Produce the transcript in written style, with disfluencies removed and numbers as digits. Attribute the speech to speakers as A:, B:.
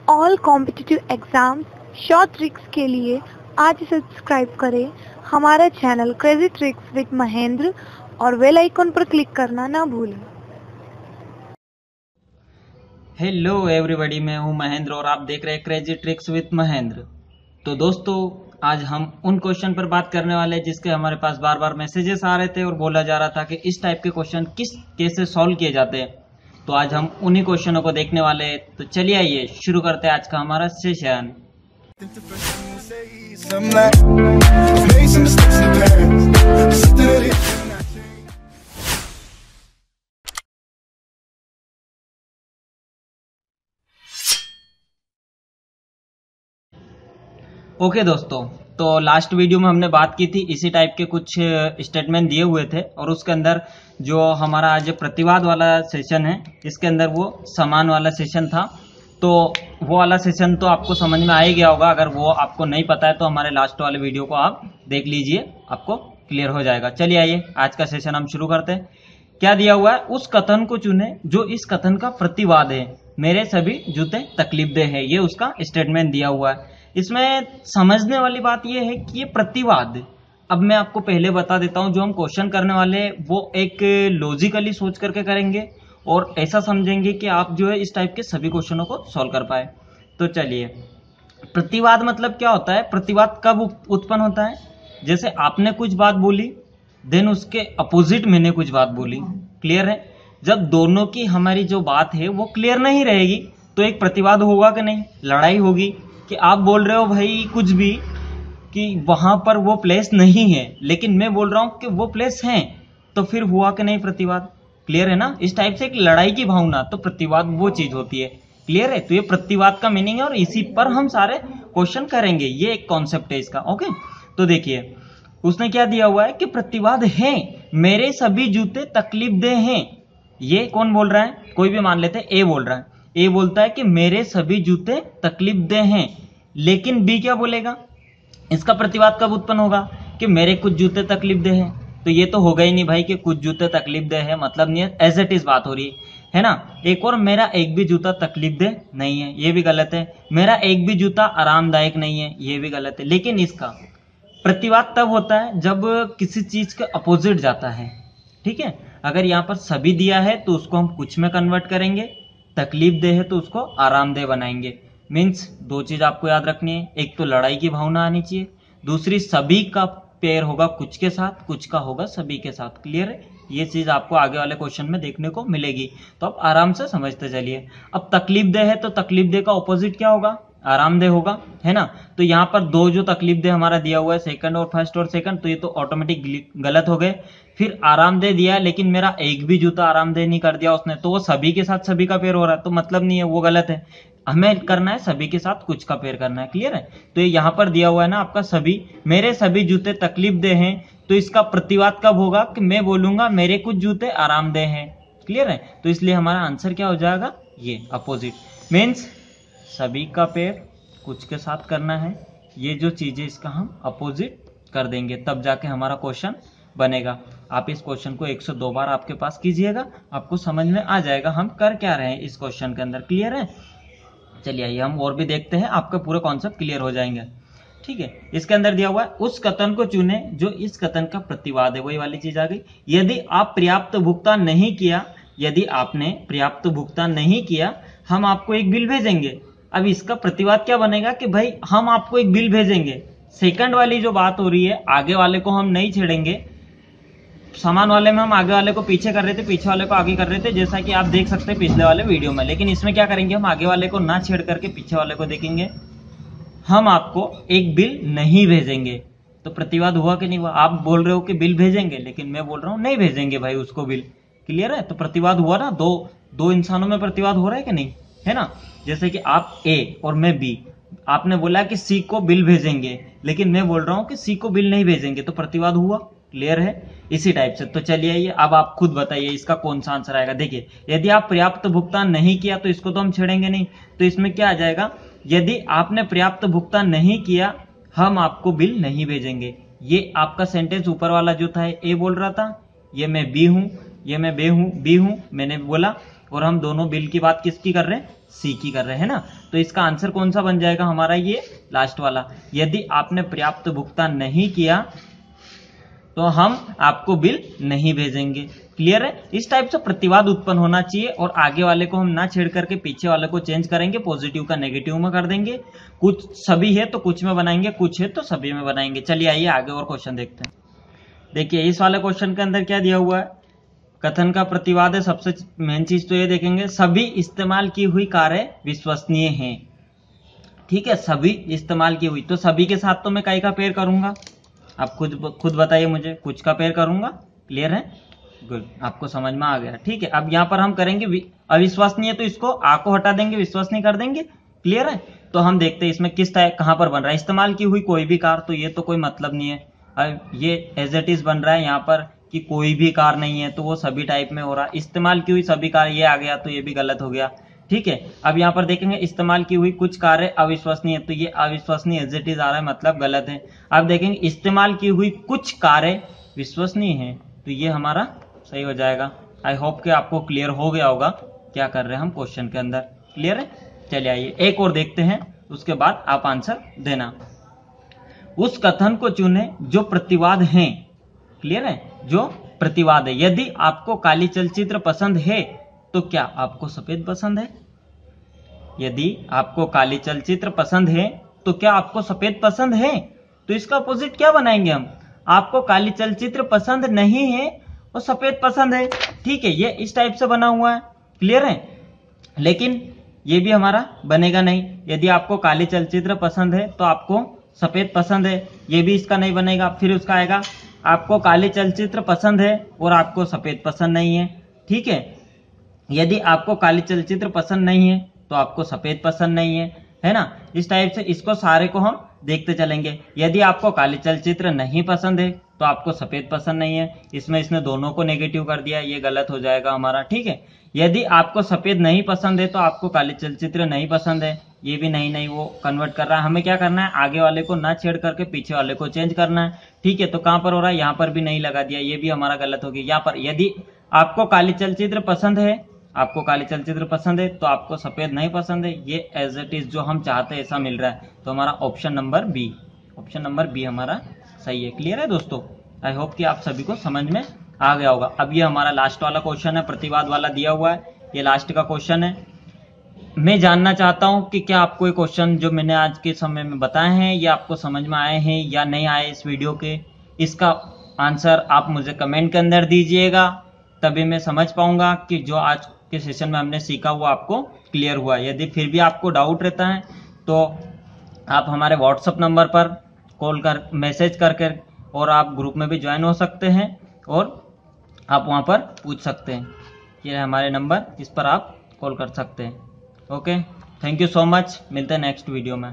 A: All competitive exams short tricks के लिए आज सब्सक्राइब करें हमारा channel crazy tricks with Mahendra और बेल आइकन पर क्लिक करना ना भूलें।
B: हेलो एवरीबॉडी, मैं हूं महेंद्र और आप देख रहे हैं क्रेजी ट्रिक्स विद महेंद्र। तो दोस्तों, आज हम उन क्वेश्चन पर बात करने वाले हैं जिसके हमारे पास बार बार मैसेजेस आ रहे थे और बोला जा रहा था कि इस टाइप के क्वेश्चन किस कैसे सॉल्व किए जाते हैं। तो आज हम उन्हीं क्वेश्चनों को देखने वाले हैं। तो चलिए आइए शुरू करते हैं आज का हमारा सेशन। ओके दोस्तों, तो लास्ट वीडियो में हमने बात की थी, इसी टाइप के कुछ स्टेटमेंट दिए हुए थे और उसके अंदर जो हमारा आज प्रतिवाद वाला सेशन है, इसके अंदर वो समान वाला सेशन था। तो वो वाला सेशन तो आपको समझ में आ ही गया होगा। अगर वो आपको नहीं पता है तो हमारे लास्ट वाले वीडियो को आप देख लीजिए, आपको क्लियर हो जाएगा। चलिए आइए आज का सेशन हम शुरू करते हैं। क्या दिया हुआ है? उस कथन को चुने जो इस कथन का प्रतिवाद है। मेरे सभी जूते तकलीफदेह है, ये उसका स्टेटमेंट दिया हुआ है। इसमें समझने वाली बात यह है कि ये प्रतिवाद, अब मैं आपको पहले बता देता हूं, जो हम क्वेश्चन करने वाले हैं वो एक लॉजिकली सोच करके करेंगे और ऐसा समझेंगे कि आप जो है इस टाइप के सभी क्वेश्चनों को सॉल्व कर पाए। तो चलिए, प्रतिवाद मतलब क्या होता है? प्रतिवाद कब उत्पन्न होता है? जैसे आपने कुछ बात बोली, देन उसके अपोजिट मैंने कुछ बात बोली। क्लियर है? जब दोनों की हमारी जो बात है वो क्लियर नहीं रहेगी तो एक प्रतिवाद होगा कि नहीं? लड़ाई होगी कि आप बोल रहे हो भाई कुछ भी कि वहां पर वो प्लेस नहीं है, लेकिन मैं बोल रहा हूं कि वो प्लेस है, तो फिर हुआ कि नहीं प्रतिवाद? क्लियर है ना? इस टाइप से एक लड़ाई की भावना, तो प्रतिवाद वो चीज होती है। क्लियर है? तो ये प्रतिवाद का मीनिंग है और इसी पर हम सारे क्वेश्चन करेंगे। ये एक कॉन्सेप्ट है इसका। ओके, तो देखिए उसने क्या दिया हुआ है कि प्रतिवाद है, मेरे सभी जूते तकलीफदेह हैं। ये कौन बोल रहा है? कोई भी मान लेते हैं, ए बोल रहा है। ए बोलता है कि मेरे सभी जूते तकलीफदेह हैं, लेकिन बी क्या बोलेगा? इसका प्रतिवाद कब उत्पन्न होगा कि मेरे कुछ जूते तकलीफदेह हैं? तो ये तो होगा ही नहीं भाई कि कुछ जूते तकलीफदेह है, मतलब नहीं है, एज इट इज बात हो रही है ना। एक और, मेरा एक भी जूता तकलीफदेह नहीं है, ये भी गलत है। मेरा एक भी जूता आरामदायक नहीं है, ये भी गलत है। लेकिन इसका प्रतिवाद तब होता है जब किसी चीज के अपोजिट जाता है। ठीक है? अगर यहाँ पर सभी दिया है तो उसको हम कुछ में कन्वर्ट करेंगे, तकलीफदेह है तो उसको आरामदेह बनाएंगे। मीन्स दो चीज आपको याद रखनी है, एक तो लड़ाई की भावना आनी चाहिए, दूसरी सभी का पेयर होगा कुछ के साथ, कुछ का होगा सभी के साथ। क्लियर है? ये चीज आपको आगे वाले क्वेश्चन में देखने को मिलेगी, तो आप आराम से समझते चलिए। अब तकलीफदेह है तो तकलीफदेह का ऑपोजिट क्या होगा? आरामदेह होगा, है ना। तो यहाँ पर दो जो तकलीफदेह हमारा दिया हुआ है, सेकंड और फर्स्ट और सेकंड, तो ये तो ऑटोमेटिक गलत हो गए। फिर आरामदेह दिया है लेकिन मेरा एक भी जूता आरामदेह नहीं कर दिया उसने, तो वो सभी के साथ सभी का पेयर हो रहा है, तो मतलब नहीं है, वो गलत है। हमें करना है सभी के साथ कुछ का पेयर करना है। क्लियर है? तो ये यहाँ पर दिया हुआ है ना आपका सभी, मेरे सभी जूते तकलीफदेह हैं, तो इसका प्रतिवाद कब होगा कि मैं बोलूंगा मेरे कुछ जूते आरामदेह हैं। क्लियर है? तो इसलिए हमारा आंसर क्या हो जाएगा? ये अपोजिट। मीन्स सभी का पेयर कुछ के साथ करना है। ये जो चीज है इसका हम अपोजिट कर देंगे, तब जाके हमारा क्वेश्चन बनेगा। आप इस क्वेश्चन को 102 बार आपके पास कीजिएगा, आपको समझ में आ जाएगा हम कर क्या रहे हैं इस क्वेश्चन के अंदर। क्लियर है? चलिए आइए हम और भी देखते हैं, आपके पूरे कॉन्सेप्ट क्लियर हो जाएंगे। ठीक है? इसके अंदर दिया हुआ है, उस कथन को चुने जो इस कथन का प्रतिवाद है। वही वाली चीज आ गई। यदि आप पर्याप्त भुगतान नहीं किया, यदि आपने पर्याप्त भुगतान नहीं किया, हम आपको एक बिल भेजेंगे। अब इसका प्रतिवाद क्या बनेगा कि भाई हम आपको एक बिल भेजेंगे। सेकंड वाली जो बात हो रही है, आगे वाले को हम नहीं छेड़ेंगे। सामान वाले में हम आगे वाले को पीछे कर रहे थे, पीछे वाले को आगे कर रहे थे, जैसा कि आप देख सकते हैं पिछले वाले वीडियो में। लेकिन इसमें क्या करेंगे, हम आगे वाले को ना छेड़ करके पीछे वाले को देखेंगे। हम आपको एक बिल नहीं भेजेंगे। तो प्रतिवाद हुआ कि नहीं हुआ? आप बोल रहे हो कि बिल भेजेंगे, लेकिन मैं बोल रहा हूं नहीं भेजेंगे भाई उसको बिल। क्लियर है? तो प्रतिवाद हुआ ना, दो इंसानों में प्रतिवाद हो रहा है कि नहीं, है ना। जैसे कि आप ए और मैं बी, आपने बोला कि सी को बिल भेजेंगे, लेकिन मैं बोल रहा हूं कि सी को बिल नहीं भेजेंगे, तो प्रतिवाद हुआ। क्लियर है? इसी टाइप से। तो चलिए आइए, अब आप खुद बताइए इसका कौन सा आंसर आएगा। देखिए, यदि आप पर्याप्त भुगतान नहीं किया तो इसको तो हम छेड़ेंगे नहीं, तो इसमें क्या आ जाएगा? यदि आपने पर्याप्त भुगतान नहीं किया, हम आपको बिल नहीं भेजेंगे। ये आपका सेंटेंस ऊपर वाला जो था ए बोल रहा था, ये मैं बी हूं, ये मैं बी हूं, मैंने बोला, और हम दोनों बिल की बात किसकी कर रहे हैं? सी की कर रहे हैं ना, तो इसका आंसर कौन सा बन जाएगा हमारा, ये लास्ट वाला। यदि आपने पर्याप्त भुगतान नहीं किया तो हम आपको बिल नहीं भेजेंगे। क्लियर है? इस टाइप से प्रतिवाद उत्पन्न होना चाहिए और आगे वाले को हम ना छेड़ करके पीछे वाले को चेंज करेंगे, पॉजिटिव का नेगेटिव में कर देंगे। कुछ सभी है तो कुछ में बनाएंगे, कुछ है तो सभी में बनाएंगे। चलिए आइए आगे और क्वेश्चन देखते हैं। देखिए इस वाले क्वेश्चन के अंदर क्या दिया हुआ है, कथन का प्रतिवाद है। सबसे मेन चीज तो ये देखेंगे, सभी इस्तेमाल की हुई कारें विश्वसनीय हैं। ठीक है, सभी इस्तेमाल की हुई, तो सभी के साथ तो मैं काई का पेयर करूंगा, आप खुद बताइए मुझे, कुछ का पेयर करूंगा। क्लियर है? गुड, आपको समझ में आ गया। ठीक है, अब यहां पर हम करेंगे अविश्वसनीय, तो इसको आ को हटा देंगे, विश्वसनीय कर देंगे। क्लियर है? तो हम देखते हैं इसमें किस टाइप कहां पर बन रहा है, इस्तेमाल की हुई कोई भी कार, तो ये तो कोई मतलब नहीं है। अब ये एज इट इज बन रहा है यहाँ पर कि कोई भी कार नहीं है, तो वो सभी टाइप में हो रहा है। इस्तेमाल की हुई सभी कार, ये आ गया तो ये भी गलत हो गया। ठीक है, अब यहाँ पर देखेंगे इस्तेमाल की हुई कुछ कारें अविश्वसनीय, तो ये अविश्वसनीय एज इट इज आ रहा है, मतलब गलत है। अब देखेंगे इस्तेमाल की हुई कुछ कारें विश्वसनीय हैं, तो ये हमारा सही हो जाएगा। आई होप कि आपको क्लियर हो गया होगा क्या कर रहे हैं हम क्वेश्चन के अंदर। क्लियर है? चलिए आइए एक और देखते हैं, उसके बाद आप आंसर देना। उस कथन को चुने जो प्रतिवाद है। क्लियर है? जो प्रतिवाद है। यदि आपको काली चलचित्र पसंद है तो क्या आपको सफेद पसंद है? यदि आपको काली चलचित्र पसंद है तो क्या आपको सफेद पसंद है? तो इसका अपोजिट क्या बनाएंगे हम, आपको काली चलचित्र पसंद नहीं है और सफेद पसंद है। ठीक है, ये इस टाइप से बना हुआ है। क्लियर है? लेकिन ये भी हमारा बनेगा नहीं। यदि आपको काली चलचित्र पसंद है तो आपको सफेद पसंद है, ये भी इसका नहीं बनेगा। फिर उसका आएगा आपको काली चलचित्र पसंद है और आपको सफेद पसंद नहीं है। ठीक है, यदि आपको काली चलचित्र पसंद नहीं है तो आपको सफेद पसंद नहीं है ना। इस टाइप से इसको सारे को हम देखते चलेंगे। यदि आपको काली चलचित्र नहीं पसंद है तो आपको सफेद पसंद नहीं है, इसमें इसने दोनों को नेगेटिव कर दिया, ये गलत हो जाएगा हमारा। ठीक है, यदि आपको सफेद नहीं पसंद है तो आपको काली चलचित्र नहीं पसंद है, ये भी नहीं वो कन्वर्ट कर रहा है। हमें क्या करना है, आगे वाले को ना छेड़ करके पीछे वाले को चेंज करना है। ठीक है, तो कहां पर हो रहा है, यहाँ पर भी नहीं लगा दिया, ये भी हमारा गलत हो गया। यहाँ पर यदि आपको काली चलचित्र पसंद है, आपको काली चलचित्र पसंद है तो आपको सफेद नहीं पसंद है, ये एज इट इज जो हम चाहते हैं ऐसा मिल रहा है। तो हमारा ऑप्शन नंबर बी हमारा सही है। क्लियर है दोस्तों? आई होप कि आप सभी को समझ में आ गया होगा। अब ये हमारा लास्ट वाला क्वेश्चन है, प्रतिवाद वाला दिया हुआ है, ये लास्ट का क्वेश्चन है। मैं जानना चाहता हूं कि क्या आपको ये क्वेश्चन जो मैंने आज के समय में बताए हैं ये आपको समझ में आए हैं या नहीं आए इस वीडियो के। इसका आंसर आप मुझे कमेंट के अंदर दीजिएगा, तभी मैं समझ पाऊंगा कि जो आज के सेशन में हमने सीखा वो आपको क्लियर हुआ। यदि फिर भी आपको डाउट रहता है तो आप हमारे व्हाट्सएप नंबर पर कॉल कर मैसेज करके और आप ग्रुप में भी ज्वाइन हो सकते हैं और आप वहां पर पूछ सकते हैं। ये है हमारे नंबर, इस पर आप कॉल कर सकते हैं। Okay, thank you so much, मिलते हैं नेक्स्ट वीडियो में।